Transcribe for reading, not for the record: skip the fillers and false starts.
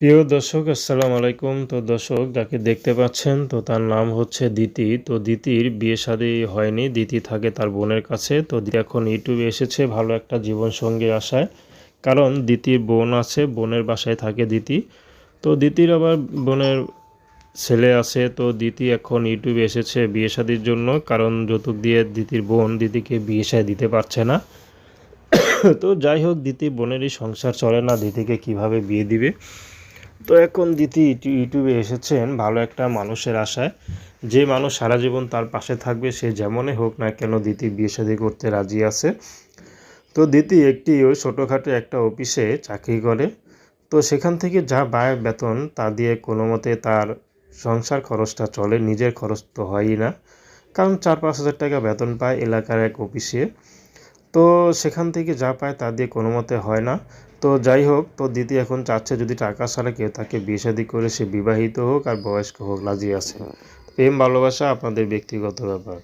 প্রিয় দর্শক আসসালামু আলাইকুম। তো দর্শক যাকে দেখতে পাচ্ছেন তো তার নাম হচ্ছে দিতি। তো দিতির বিয়ে-শাদী হয়নি। দিতি থাকে তার বোনের কাছে। তো দিতি এখন ইউটিউবে এসেছে ভালো একটা জীবনসঙ্গী আশায়। কারণ দিতির বোন আছে, বোনের বাসায় থাকে দিতি। তো দিতির আবার বোনের ছেলে আছে। তো দিতি এখন ইউটিউবে এসেছে বিয়ে-শাদীর জন্য। কারণ যৌতুক দিয়ে দিতির বোন দিতিকে বিয়ে-শাদী দিতে পারছে না। তো যাই হোক দিতির বোনেরই সংসার চলে না, দিতিকে কিভাবে বিয়ে দিবে। তো এখন দিতি ইউটিউবে এসেছেন ভালো একটা মানুষের আশায়, যে মানুষ সারা জীবন তার পাশে থাকবে সে যেমনই হোক না কেন দিতি বিয়ে শাদী করতে রাজি আছে। তো দিতি একটি ওই ছোটোখাটো একটা অফিসে চাকরি করে। তো সেখান থেকে যা পায় বেতন তা দিয়ে কোনো মতে তার সংসার খরচটা চলে, নিজের খরচ তো হয়ই না। কারণ 4-5 হাজার টাকা বেতন পায় এলাকার এক অফিসে। তো সেখান থেকে যা পায় তা দিয়ে কোনো মতে হয় না। তো যাই হোক, তো দিদি এখন চাচ্ছে যদি টাকা ছাড়া কেউ তাকে বিয়ে শাদী করে, সে বিবাহিত হোক আর বয়স্ক হোক, রাজি আছে। প্রেম ভালোবাসা আপনাদের ব্যক্তিগত ব্যাপার।